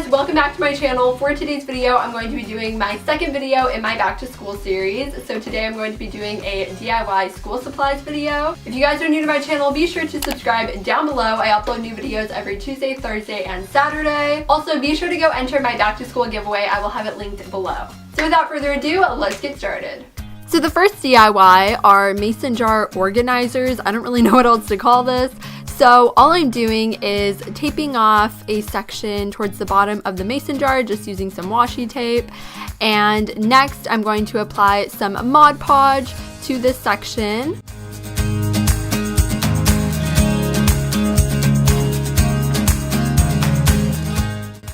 Welcome back to my channel. For today's video, I'm going to be doing my second video in my back to school series. So today I'm going to be doing a DIY school supplies video. If you guys are new to my channel, be sure to subscribe down below. I upload new videos every Tuesday, Thursday, and Saturday. Also, be sure to go enter my back to school giveaway. I will have it linked below. So without further ado, let's get started. So the first DIY are mason jar organizers. I don't really know what else to call this. So all I'm doing is taping off a section towards the bottom of the mason jar, just using some washi tape. And next I'm going to apply some Mod Podge to this section.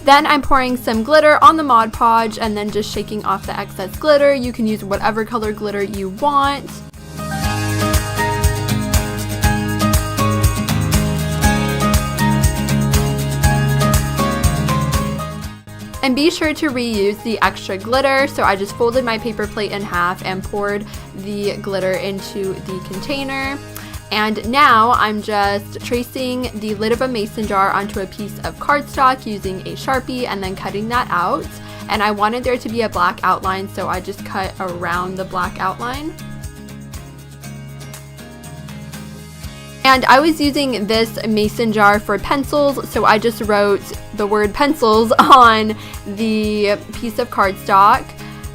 Then I'm pouring some glitter on the Mod Podge and then just shaking off the excess glitter. You can use whatever color glitter you want. And be sure to reuse the extra glitter. So I just folded my paper plate in half and poured the glitter into the container. And now I'm just tracing the lid of a mason jar onto a piece of cardstock using a Sharpie and then cutting that out. And I wanted there to be a black outline, so I just cut around the black outline. And I was using this mason jar for pencils, so I just wrote the word pencils on the piece of cardstock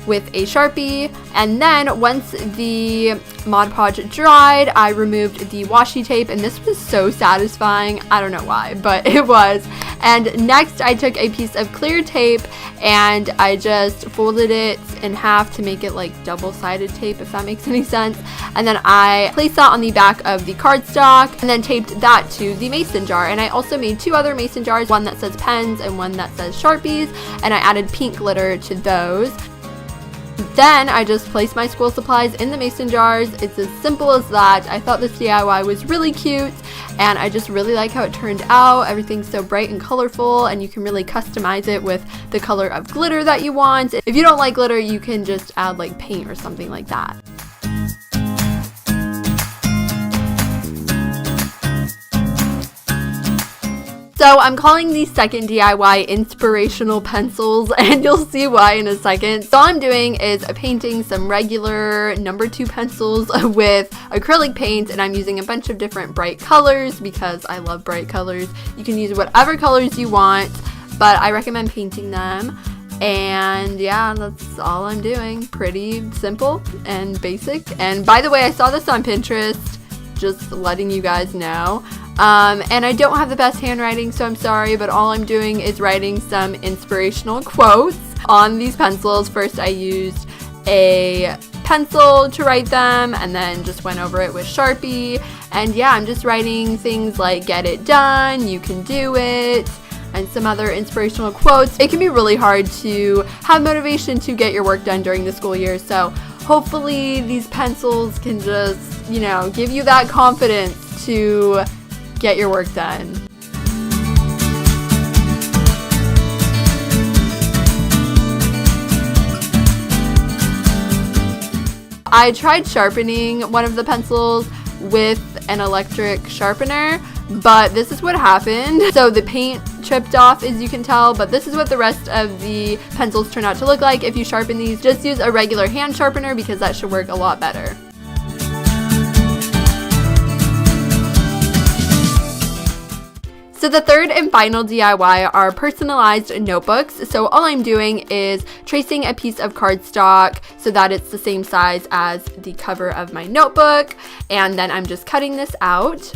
with a Sharpie. And then once the Mod Podge dried, I removed the washi tape, and this was so satisfying. I don't know why, but it was. And next I took a piece of clear tape and I just folded it in half to make it like double-sided tape, if that makes any sense. And then I placed that on the back of the cardstock and then taped that to the mason jar. And I also made two other mason jars, one that says pens and one that says Sharpies, and I added pink glitter to those. Then I just placed my school supplies in the mason jars. It's as simple as that. I thought this DIY was really cute and I just really like how it turned out. Everything's so bright and colorful and you can really customize it with the color of glitter that you want. If you don't like glitter, you can just add like paint or something like that. So I'm calling these second DIY inspirational pencils, and you'll see why in a second. So all I'm doing is painting some regular number 2 pencils with acrylic paint, and I'm using a bunch of different bright colors because I love bright colors. You can use whatever colors you want, but I recommend painting them. And yeah, that's all I'm doing. Pretty simple and basic. And by the way, I saw this on Pinterest, just letting you guys know. And I don't have the best handwriting, so I'm sorry, but all I'm doing is writing some inspirational quotes on these pencils. First I used a pencil to write them and then just went over it with Sharpie. And yeah, I'm just writing things like "get it done," "you can do it," and some other inspirational quotes. It can be really hard to have motivation to get your work done during the school year, so hopefully these pencils can just, you know, give you that confidence to get your work done. I tried sharpening one of the pencils with an electric sharpener, but this is what happened. So the paint chipped off, as you can tell, but this is what the rest of the pencils turn out to look like. If you sharpen these, just use a regular hand sharpener because that should work a lot better. So the third and final DIY are personalized notebooks. So all I'm doing is tracing a piece of cardstock so that it's the same size as the cover of my notebook, and then I'm just cutting this out.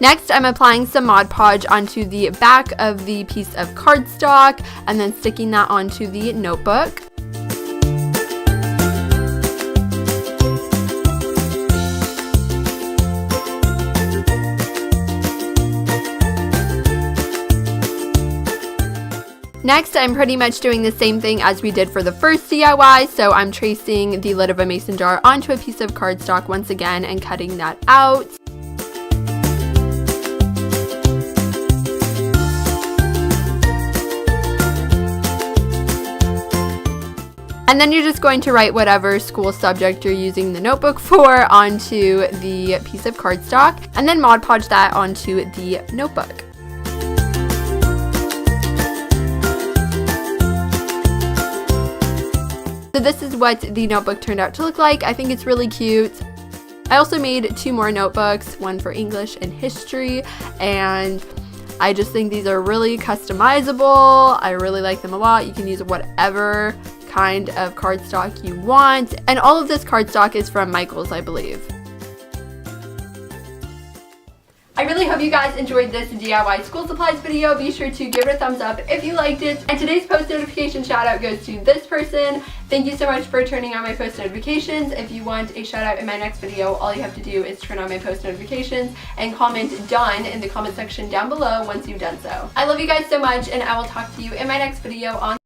Next, I'm applying some Mod Podge onto the back of the piece of cardstock and then sticking that onto the notebook. Next, I'm pretty much doing the same thing as we did for the first DIY, so I'm tracing the lid of a mason jar onto a piece of cardstock once again and cutting that out. And then you're just going to write whatever school subject you're using the notebook for onto the piece of cardstock, and then Mod Podge that onto the notebook. So this is what the notebook turned out to look like. I think it's really cute. I also made 2 more notebooks, one for English and history, and I just think these are really customizable. I really like them a lot. You can use whatever kind of cardstock you want, and all of this cardstock is from Michael's, I believe. I really hope you guys enjoyed this DIY school supplies video. Be sure to give it a thumbs up if you liked it. And today's post notification shout out goes to this person. Thank you so much for turning on my post notifications. If you want a shout out in my next video, all you have to do is turn on my post notifications and comment done in the comment section down below once you've done so. I love you guys so much, and I will talk to you in my next video on